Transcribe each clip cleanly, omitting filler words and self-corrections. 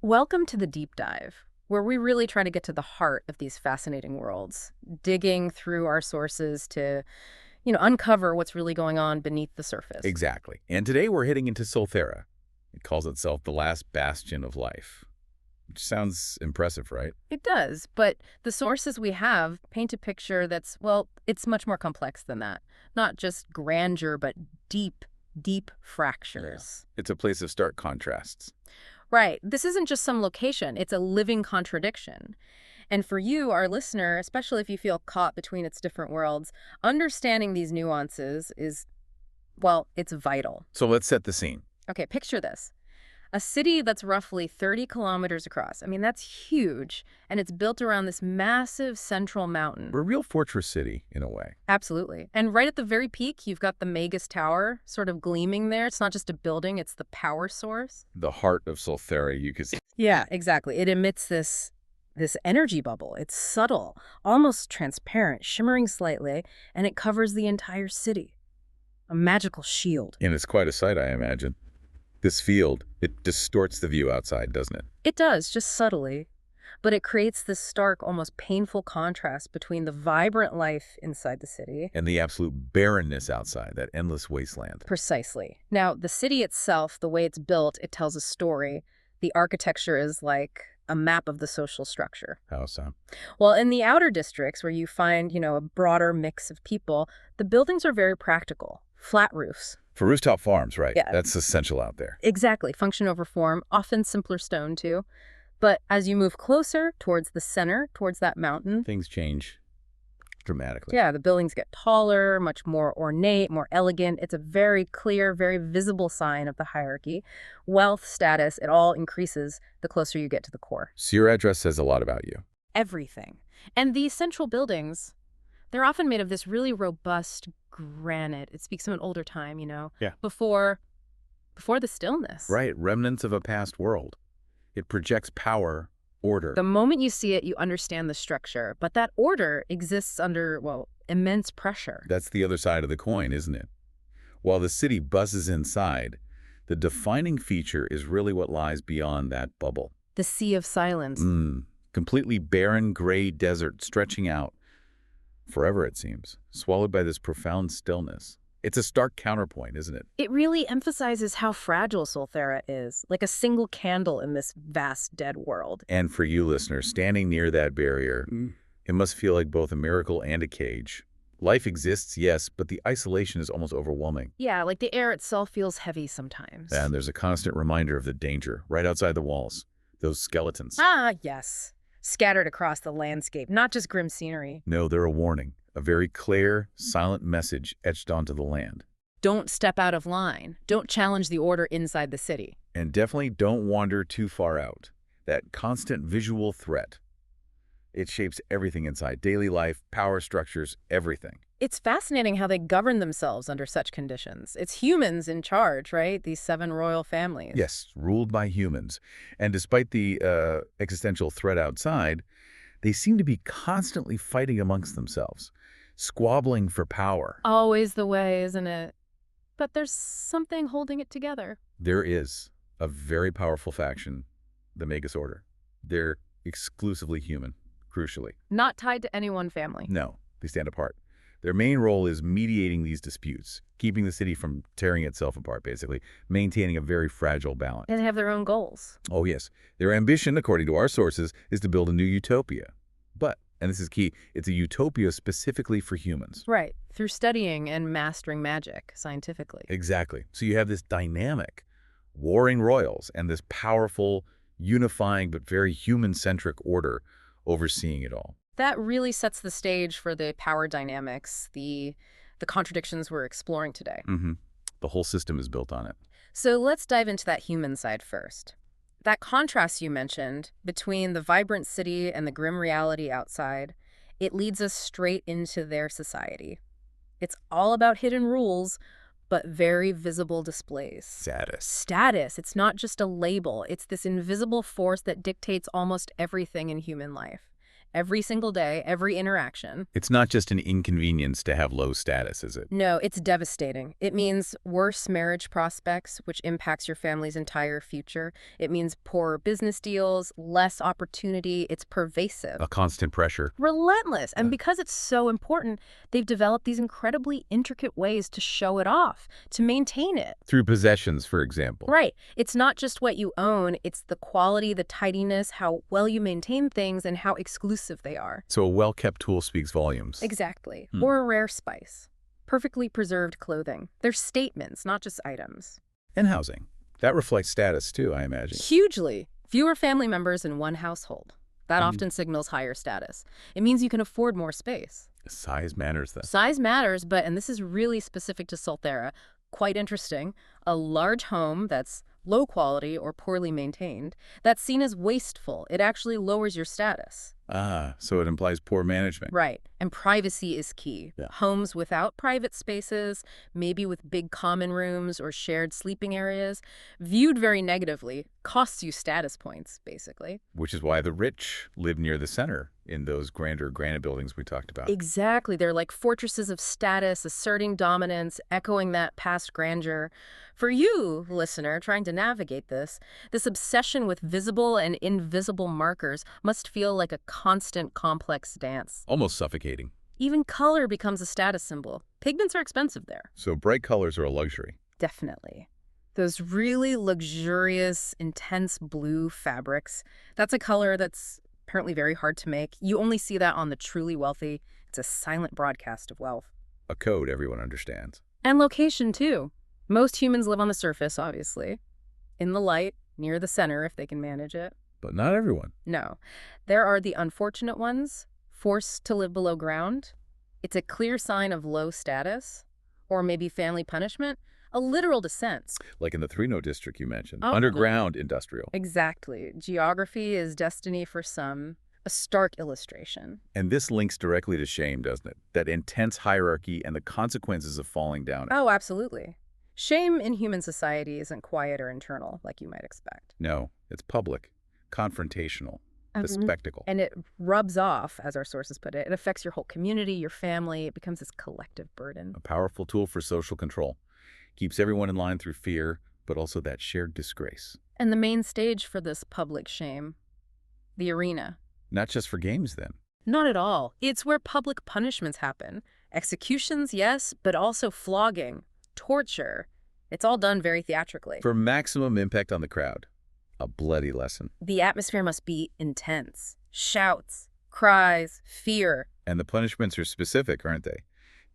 Welcome to the deep dive, where we really try to get to the heart of these fascinating worlds, digging through our sources to, uncover what's really going on beneath the surface. Exactly. And today we're heading into Soltherra. It calls itself the last bastion of life, which sounds impressive, right? It does, but the sources we have paint a picture that's, well, it's much more complex than that. Not just grandeur, but deep, deep fractures. It's a place of stark contrasts. Right. This isn't just some location, it's a living contradiction. And for you, our listener, especially if you feel caught between its different worlds, understanding these nuances is, well, it's vital. So let's set the scene. Okay, picture this. A city that's roughly 30 kilometers across. I mean, that's huge. And it's built around this massive central mountain. We're a real fortress city, in a way. Absolutely. And right at the very peak, you've got the Magus Tower sort of gleaming there. It's not just a building, it's the power source. The heart of Soltherra, you could say. Yeah, exactly. It emits this energy bubble. It's subtle, almost transparent, shimmering slightly, and it covers the entire city. A magical shield. And it's quite a sight, I imagine. This field, it distorts the view outside, doesn't it? It does, just subtly. But it creates this stark, almost painful contrast between the vibrant life inside the city. And the absolute barrenness outside, that endless wasteland. Precisely. Now, the city itself, the way it's built, it tells a story. The architecture is like a map of the social structure. How so? Well, in the outer districts where you find, a broader mix of people, the buildings are very practical. Flat roofs. For rooftop farms, right? Yeah. That's essential out there. Exactly. Function over form, often simpler stone too. But as you move closer towards the center, towards that mountain, Things change dramatically. yeah, the buildings get taller, much more ornate, more elegant. It's a very clear, very visible sign of the hierarchy. Wealth, status, it all increases the closer you get to the core. So your address says a lot about you. Everything. And these central buildings, they're often made of this really robust granite. It speaks of an older time, Yeah. before the stillness. Right, remnants of a past world. It projects power, order. The moment you see it, you understand the structure. But that order exists under, well, immense pressure. That's the other side of the coin, isn't it? While the city buzzes inside, the defining feature is really what lies beyond that bubble. The sea of silence. Completely barren gray desert stretching out. Forever, it seems, swallowed by this profound stillness. It's a stark counterpoint, isn't it? It really emphasizes how fragile Soltherra is, like a single candle in this vast dead world. And for you listeners, standing near that barrier, it must feel like both a miracle and a cage. Life exists, yes, but the isolation is almost overwhelming. Yeah, like the air itself feels heavy sometimes. And there's a constant reminder of the danger right outside the walls. Those skeletons. Ah, yes. Scattered across the landscape, not just grim scenery. No, they're a warning. A very clear, silent message etched onto the land. Don't step out of line. Don't challenge the order inside the city. And definitely don't wander too far out. That constant visual threat. It shapes everything inside. Daily life, power structures, everything. It's fascinating how they govern themselves under such conditions. It's humans in charge, right? These 7 royal families. Yes, ruled by humans. And despite the existential threat outside, they seem to be constantly fighting amongst themselves, squabbling for power. Always the way, isn't it? But there's something holding it together. There is a very powerful faction, the Magus Order. They're exclusively human, crucially. Not tied to any one family. No, they stand apart. Their main role is mediating these disputes, keeping the city from tearing itself apart, basically, maintaining a very fragile balance. And they have their own goals. Oh, yes. Their ambition, according to our sources, is to build a new utopia. But, and this is key, it's a utopia specifically for humans. Right, through studying and mastering magic scientifically. Exactly. So you have this dynamic, warring royals and this powerful, unifying, but very human-centric order overseeing it all. That really sets the stage for the power dynamics, the contradictions we're exploring today. The whole system is built on it. So let's dive into that human side first. That contrast you mentioned between the vibrant city and the grim reality outside, it leads us straight into their society. It's all about hidden rules, but very visible displays. Status. It's not just a label. It's this invisible force that dictates almost everything in human life. Every single day, every interaction. It's not just an inconvenience to have low status, is it? No, it's devastating. It means worse marriage prospects, which impacts your family's entire future. It means poorer business deals, less opportunity. It's pervasive. A constant pressure. Relentless. And because it's so important, they've developed these incredibly intricate ways to show it off, to maintain it. Through possessions, for example. Right. It's not just what you own, it's the quality, the tidiness, how well you maintain things, and how exclusive they are. So a well-kept tool speaks volumes. Exactly. Or a rare spice. Perfectly preserved clothing. They're statements, not just items. And housing. That reflects status, too, I imagine. Hugely. Fewer family members in one household. That often signals higher status. It means you can afford more space. Size matters, then. Size matters, but, and this is really specific to Soltherra, quite interesting, a large home that's low quality or poorly maintained, that's seen as wasteful. It actually lowers your status. Ah, so it implies poor management. Right. And privacy is key. Yeah. Homes without private spaces, maybe with big common rooms or shared sleeping areas, viewed very negatively, costs you status points, basically. Which is why the rich live near the center in those grander granite buildings we talked about. Exactly. They're like fortresses of status, asserting dominance, echoing that past grandeur. For you, listener, trying to navigate this obsession with visible and invisible markers must feel like a constant, complex dance. Almost suffocating. Even color becomes a status symbol. Pigments are expensive there. So bright colors are a luxury. Definitely. Those really luxurious, intense blue fabrics, that's a color that's apparently very hard to make. You only see that on the truly wealthy. It's a silent broadcast of wealth. A code everyone understands. And location, too. Most humans live on the surface, obviously. In the light, near the center if they can manage it. But not everyone. No. There are the unfortunate ones, forced to live below ground. It's a clear sign of low status, or maybe family punishment, a literal descent. Like in the Thrino district you mentioned. Oh, Underground industrial. Exactly. Geography is destiny for some, a stark illustration. And this links directly to shame, doesn't it? That intense hierarchy and the consequences of falling down. Oh, absolutely. Shame in human society isn't quiet or internal, like you might expect. No, it's public, confrontational, the spectacle. And it rubs off, as our sources put it. It affects your whole community, your family. It becomes this collective burden. A powerful tool for social control. Keeps everyone in line through fear, but also that shared disgrace. And the main stage for this public shame, the arena. Not just for games, then. Not at all. It's where public punishments happen. Executions, yes, but also flogging, torture. It's all done very theatrically. For maximum impact on the crowd. A bloody lesson. The atmosphere must be intense. Shouts, cries, fear. And the punishments are specific, aren't they?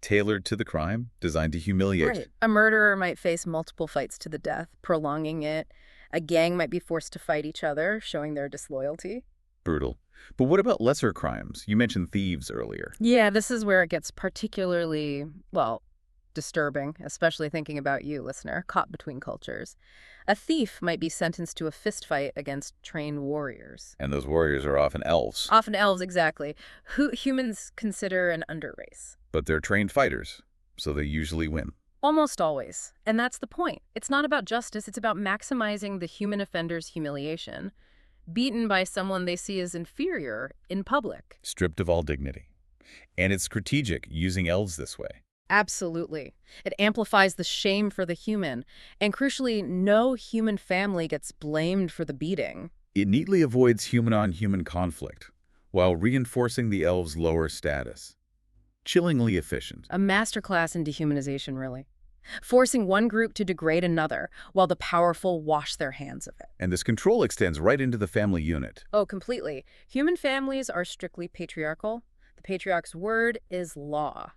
Tailored to the crime, designed to humiliate. Right. A murderer might face multiple fights to the death, prolonging it. A gang might be forced to fight each other, showing their disloyalty. Brutal. But what about lesser crimes? You mentioned thieves earlier. Yeah, this is where it gets particularly, well, disturbing, especially thinking about you, listener, caught between cultures. A thief might be sentenced to a fistfight against trained warriors. And those warriors are often elves. Often elves, exactly, who humans consider an underrace. But they're trained fighters, so they usually win. Almost always. And that's the point. It's not about justice, it's about maximizing the human offender's humiliation, beaten by someone they see as inferior in public. Stripped of all dignity. And it's strategic, using elves this way. Absolutely. It amplifies the shame for the human, and crucially, no human family gets blamed for the beating. It neatly avoids human-on-human conflict, while reinforcing the elves' lower status. Chillingly efficient. A masterclass in dehumanization, really. Forcing one group to degrade another, while the powerful wash their hands of it. And this control extends right into the family unit. Oh, completely. Human families are strictly patriarchal. The patriarch's word is law.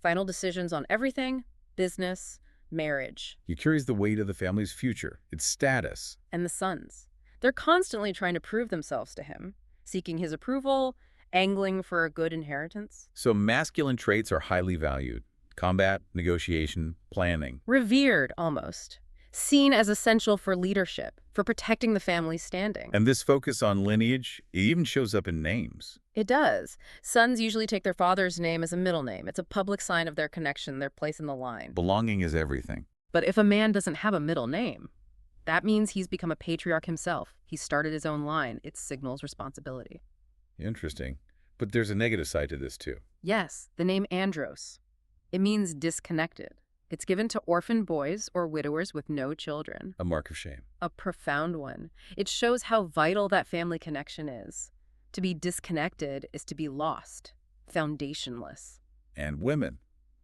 Final decisions on everything, business, marriage. He carries the weight of the family's future, its status. And the sons. They're constantly trying to prove themselves to him, seeking his approval, angling for a good inheritance. So masculine traits are highly valued. Combat, negotiation, planning. Revered, almost. Seen as essential for leadership, for protecting the family's standing. And this focus on lineage, it even shows up in names. It does. Sons usually take their father's name as a middle name. It's a public sign of their connection, their place in the line. Belonging is everything. But if a man doesn't have a middle name, that means he's become a patriarch himself. He started his own line. It signals responsibility. Interesting. But there's a negative side to this, too. Yes, the name andros. It means disconnected. It's given to orphan boys or widowers with no children. A mark of shame. A profound one. It shows how vital that family connection is. To be disconnected is to be lost, foundationless. And women.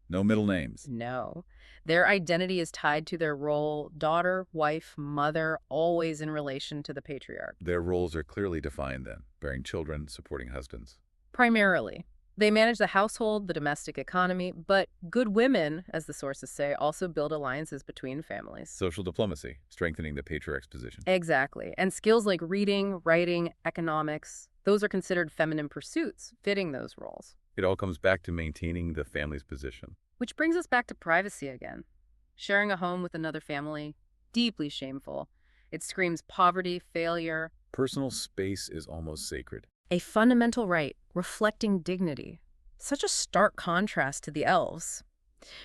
No middle names. No. Their identity is tied to their role, daughter, wife, mother, always in relation to the patriarch. Their roles are clearly defined then, bearing children, supporting husbands. Primarily. They manage the household, the domestic economy, but good women, as the sources say, also build alliances between families. Social diplomacy, strengthening the patriarch's position. Exactly. And skills like reading, writing, economics, those are considered feminine pursuits, fitting those roles. It all comes back to maintaining the family's position. Which brings us back to privacy again. Sharing a home with another family, deeply shameful. It screams poverty, failure. Personal space is almost sacred. A fundamental right, reflecting dignity. Such a stark contrast to the elves.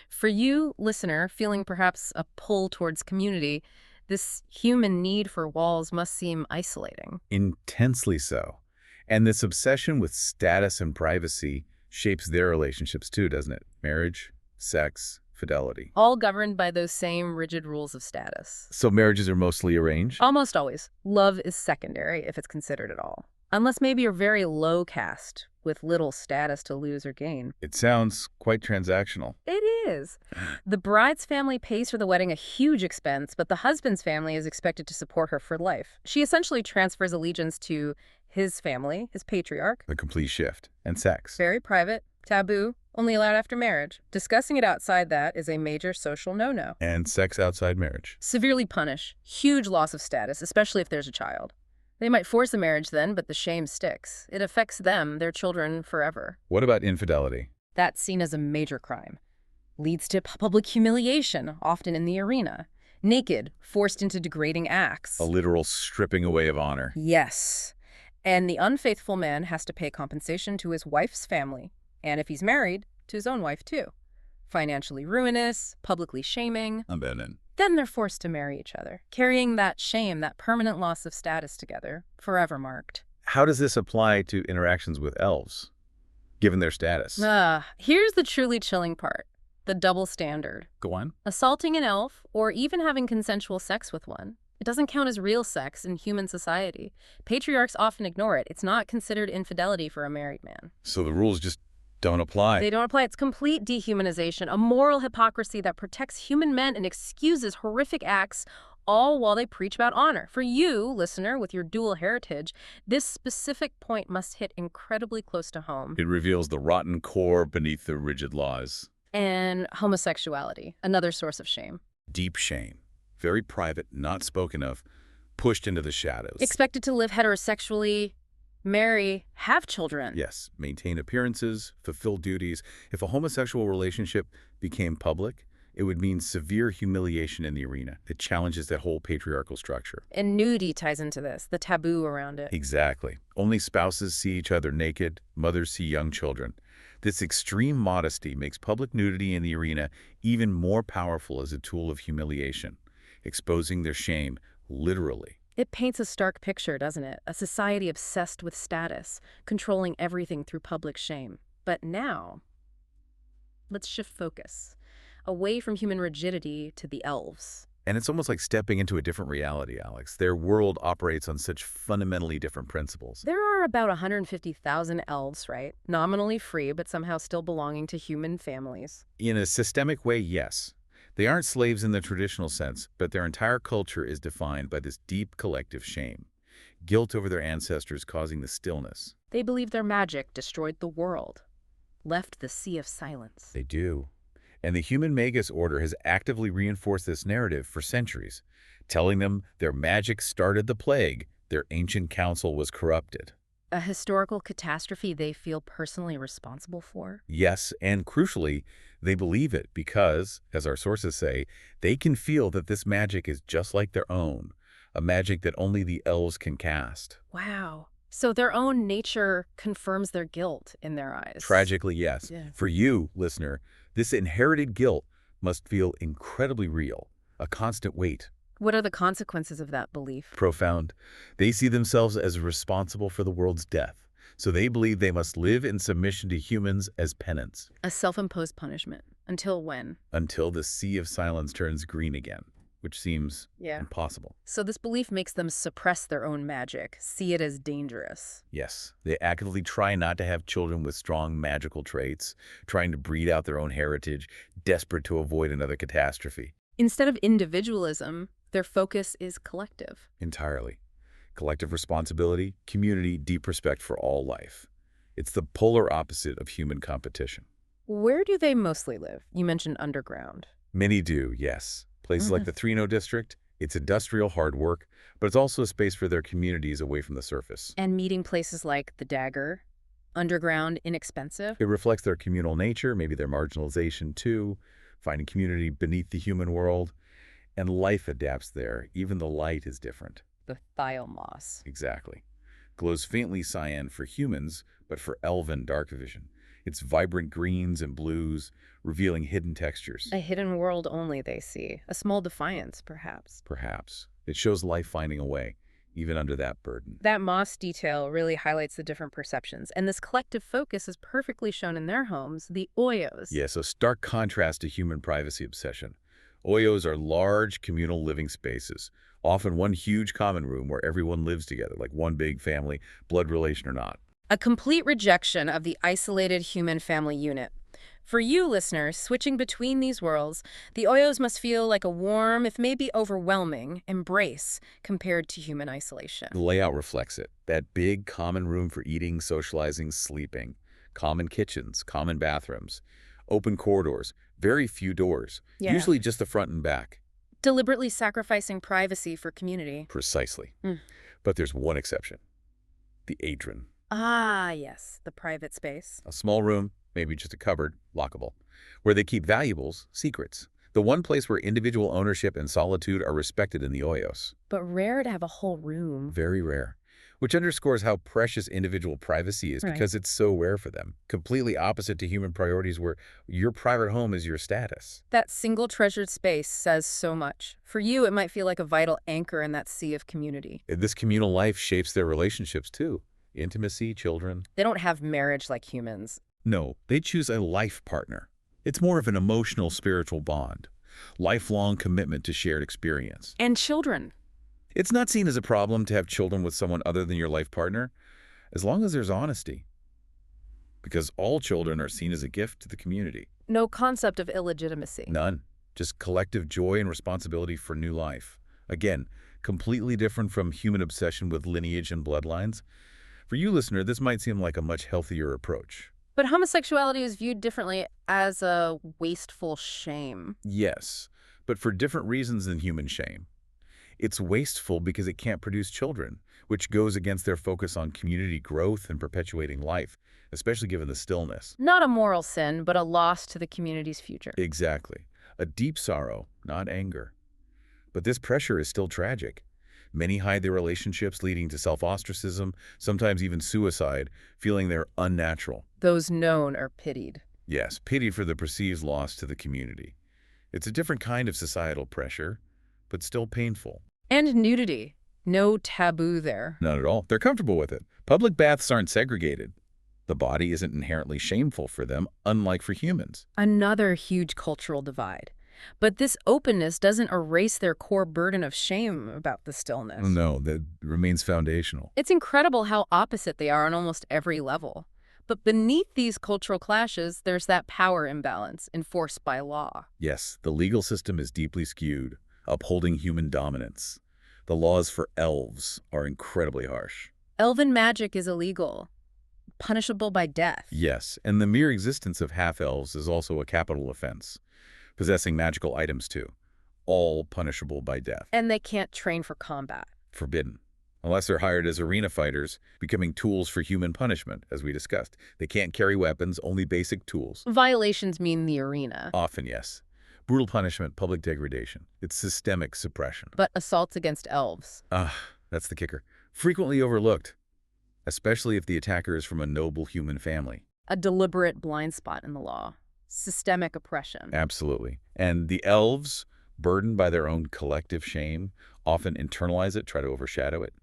For you, listener, feeling perhaps a pull towards community, this human need for walls must seem isolating. Intensely so. And this obsession with status and privacy shapes their relationships too, doesn't it? Marriage, sex, fidelity. All governed by those same rigid rules of status. So marriages are mostly arranged? Almost always. Love is secondary, if it's considered at all. Unless maybe you're very low caste, with little status to lose or gain. It sounds quite transactional. It is. The bride's family pays for the wedding, a huge expense, but the husband's family is expected to support her for life. She essentially transfers allegiance to his family, his patriarch. The complete shift. And sex. Very private, taboo, only allowed after marriage. Discussing it outside that is a major social no-no. And sex outside marriage. Severely punish. Huge loss of status, especially if there's a child. They might force a marriage then, but the shame sticks. It affects them, their children, forever. What about infidelity? That's seen as a major crime. Leads to public humiliation, often in the arena. Naked, forced into degrading acts. A literal stripping away of honor. Yes. And the unfaithful man has to pay compensation to his wife's family, and if he's married, to his own wife too. Financially ruinous, publicly shaming. Abandoned. Then they're forced to marry each other, carrying that shame, that permanent loss of status together, forever marked. How does this apply to interactions with elves, given their status? Here's the truly chilling part. The double standard. Go on. Assaulting an elf, or even having consensual sex with one, it doesn't count as real sex in human society. Patriarchs often ignore it. It's not considered infidelity for a married man. So the rules just don't apply. They don't apply. It's complete dehumanization, a moral hypocrisy that protects human men and excuses horrific acts, all while they preach about honor. For you, listener, with your dual heritage, this specific point must hit incredibly close to home. It reveals the rotten core beneath the rigid laws. And homosexuality, another source of shame. Deep shame. Very private, not spoken of, pushed into the shadows. Expected to live heterosexually, marry, have children. Yes, maintain appearances, fulfill duties. If a homosexual relationship became public, it would mean severe humiliation in the arena. It challenges that whole patriarchal structure. And nudity ties into this, the taboo around it. Exactly. Only spouses see each other naked, mothers see young children. This extreme modesty makes public nudity in the arena even more powerful as a tool of humiliation, exposing their shame, literally. It paints a stark picture, doesn't it? A society obsessed with status, controlling everything through public shame. But now, let's shift focus, away from human rigidity to the elves. And it's almost like stepping into a different reality, Alex. Their world operates on such fundamentally different principles. There are about 150,000 elves, right? Nominally free, but somehow still belonging to human families. In a systemic way, yes. They aren't slaves in the traditional sense, but their entire culture is defined by this deep collective shame. Guilt over their ancestors causing the stillness. They believe their magic destroyed the world, left the sea of silence. They do. And the human Magus Order has actively reinforced this narrative for centuries, telling them their magic started the plague, their ancient council was corrupted. A historical catastrophe they feel personally responsible for? Yes, and crucially, they believe it because, as our sources say, they can feel that this magic is just like their own, a magic that only the elves can cast. Wow. So their own nature confirms their guilt in their eyes. Tragically, yes. Yeah. For you, listener, this inherited guilt must feel incredibly real, a constant weight. What are the consequences of that belief? Profound. They see themselves as responsible for the world's death, So they believe they must live in submission to humans as penance A self-imposed punishment. Until when? until the sea of silence turns green again, which seems Yeah. impossible. So this belief makes them suppress their own magic, see it as dangerous. Yes, they actively try not to have children with strong magical traits, trying to breed out their own heritage, desperate to avoid another catastrophe. Instead of individualism, their focus is collective. Entirely. Collective responsibility, community, deep respect for all life. It's the polar opposite of human competition. Where do they mostly live? You mentioned underground. Many do, yes. Places like the Thrino district, it's industrial hard work, but it's also a space for their communities away from the surface. And meeting places like the Dagger, underground, inexpensive. It reflects their communal nature, maybe their marginalization too, finding community beneath the human world, and life adapts there. Even the light is different. The Thiomoss. Exactly. Glows faintly cyan for humans, but for elven dark vision. It's vibrant greens and blues, revealing hidden textures. A hidden world only they see. A small defiance, perhaps. Perhaps. It shows life finding a way, even under that burden. That moss detail really highlights the different perceptions, and this collective focus is perfectly shown in their homes, the Oios. Yes, a stark contrast to human privacy obsession. Oios are large communal living spaces, often one huge common room where everyone lives together, like one big family, blood relation or not. A complete rejection of the isolated human family unit. For you, listeners, switching between these worlds, the Oios must feel like a warm, if maybe overwhelming, embrace compared to human isolation. The layout reflects it. That big common room for eating, socializing, sleeping. Common kitchens, common bathrooms. Open corridors, very few doors. Yeah. Usually just the front and back. Deliberately sacrificing privacy for community. Precisely. Mm. But there's one exception. The Adron. Ah, yes, the private space. A small room, maybe just a cupboard, lockable, where they keep valuables, secrets. The one place where individual ownership and solitude are respected in the Oios. But rare to have a whole room. Very rare. Which underscores how precious individual privacy is because it's so rare for them. Completely opposite to human priorities where your private home is your status. That single treasured space says so much. For you, it might feel like a vital anchor in that sea of community. This communal life shapes their relationships too. Intimacy, children. They don't have marriage like humans. No, they choose a life partner. It's more of an emotional, spiritual bond. Lifelong commitment to shared experience. And children. It's not seen as a problem to have children with someone other than your life partner, as long as there's honesty. Because all children are seen as a gift to the community. No concept of illegitimacy. None. Just collective joy and responsibility for new life. Again, completely different from human obsession with lineage and bloodlines. For you, listener, this might seem like a much healthier approach. But homosexuality is viewed differently as a wasteful shame. Yes, but for different reasons than human shame. It's wasteful because it can't produce children, which goes against their focus on community growth and perpetuating life, especially given the stillness. Not a moral sin, but a loss to the community's future. Exactly. A deep sorrow, not anger. But this pressure is still tragic. Many hide their relationships, leading to self-ostracism, sometimes even suicide, feeling they're unnatural. Those known are pitied. Yes, pity for the perceived loss to the community. It's a different kind of societal pressure, but still painful. And nudity. No taboo there. Not at all. They're comfortable with it. Public baths aren't segregated. The body isn't inherently shameful for them, unlike for humans. Another huge cultural divide. But this openness doesn't erase their core burden of shame about the stillness. No, that remains foundational. It's incredible how opposite they are on almost every level. But beneath these cultural clashes, there's that power imbalance enforced by law. Yes, the legal system is deeply skewed, upholding human dominance. The laws for elves are incredibly harsh. Elven magic is illegal, punishable by death. Yes, and the mere existence of half-elves is also a capital offense. Possessing magical items too, all punishable by death. And they can't train for combat. Forbidden. Unless they're hired as arena fighters, becoming tools for human punishment, as we discussed. They can't carry weapons, only basic tools. Violations mean the arena. Often, yes. Brutal punishment, public degradation. It's systemic suppression. But assaults against elves. That's the kicker. Frequently overlooked, especially if the attacker is from a noble human family. A deliberate blind spot in the law. Systemic oppression. Absolutely. And the elves, burdened by their own collective shame, often internalize it, try to overshadow it.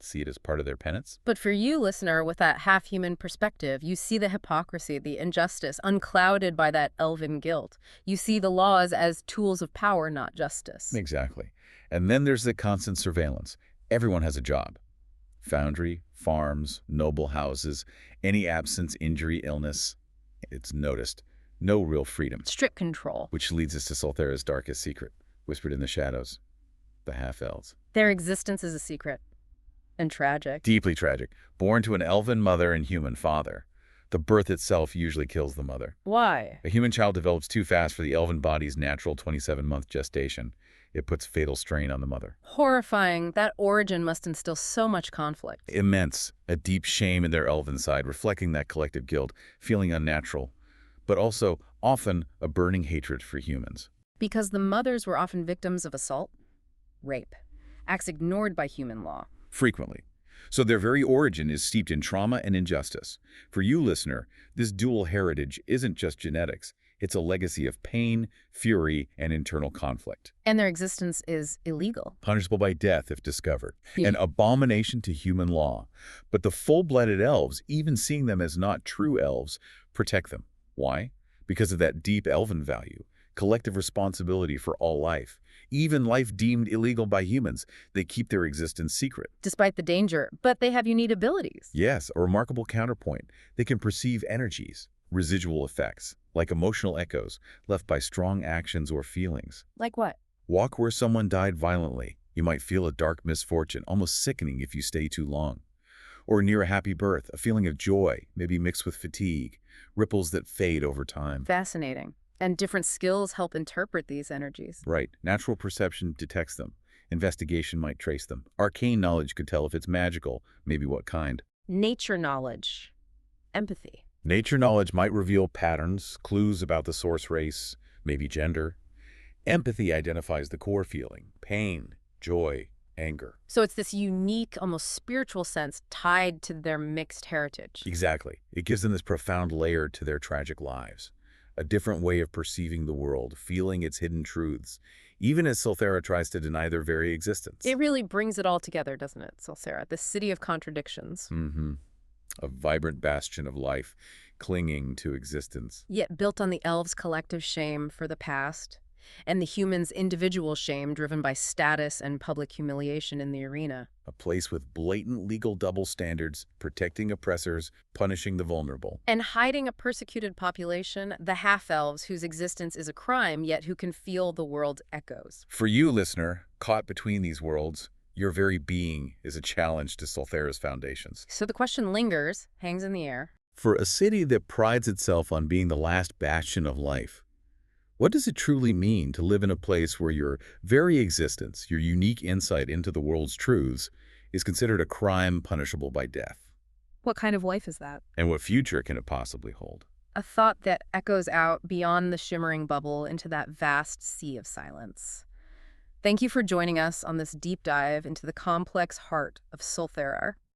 see it as part of their penance. But for you, listener, with that half-human perspective, you see the hypocrisy, the injustice, unclouded by that elven guilt. You see the laws as tools of power, not justice. Exactly. And then there's the constant surveillance. Everyone has a job. Foundry, farms, noble houses, any absence, injury, illness, it's noticed. No real freedom. Strict control. Which leads us to Soltherra's darkest secret, whispered in the shadows, the half-elves. Their existence is a secret. And tragic. Deeply tragic. Born to an elven mother and human father. The birth itself usually kills the mother. Why? A human child develops too fast for the elven body's natural 27-month gestation. It puts fatal strain on the mother. Horrifying. That origin must instill so much conflict. Immense. A deep shame in their elven side, reflecting that collective guilt, feeling unnatural, but also often a burning hatred for humans. Because the mothers were often victims of assault, rape, acts ignored by human law. Frequently. So their very origin is steeped in trauma and injustice. For you, listener, this dual heritage isn't just genetics. It's a legacy of pain, fury, and internal conflict. And their existence is illegal. Punishable by death if discovered. An abomination to human law. But the full-blooded elves, even seeing them as not true elves, protect them. Why? Because of that deep elven value, collective responsibility for all life. Even life deemed illegal by humans, they keep their existence secret. Despite the danger, but they have unique abilities. Yes, a remarkable counterpoint. They can perceive energies, residual effects, like emotional echoes left by strong actions or feelings. Like what? Walk where someone died violently. You might feel a dark misfortune, almost sickening if you stay too long. Or near a happy birth, a feeling of joy, maybe mixed with fatigue, ripples that fade over time. Fascinating. And different skills help interpret these energies. Right. Natural perception detects them. Investigation might trace them. Arcane knowledge could tell if it's magical, maybe what kind. Nature knowledge. Empathy. Nature knowledge might reveal patterns, clues about the source race, maybe gender. Empathy identifies the core feeling, pain, joy, anger. So it's this unique, almost spiritual sense tied to their mixed heritage. Exactly. It gives them this profound layer to their tragic lives. A different way of perceiving the world, feeling its hidden truths, even as Soltherra tries to deny their very existence. It really brings it all together, doesn't it, Soltherra? The city of contradictions. A vibrant bastion of life, clinging to existence. Yet built on the elves' collective shame for the past, and the humans' individual shame driven by status and public humiliation in the arena. A place with blatant legal double standards, protecting oppressors, punishing the vulnerable. And hiding a persecuted population, the half-elves whose existence is a crime, yet who can feel the world's echoes. For you, listener, caught between these worlds, your very being is a challenge to Soltherra's foundations. So the question lingers, hangs in the air. For a city that prides itself on being the last bastion of life, what does it truly mean to live in a place where your very existence, your unique insight into the world's truths, is considered a crime punishable by death? What kind of life is that? And what future can it possibly hold? A thought that echoes out beyond the shimmering bubble into that vast sea of silence. Thank you for joining us on this deep dive into the complex heart of Soltherra.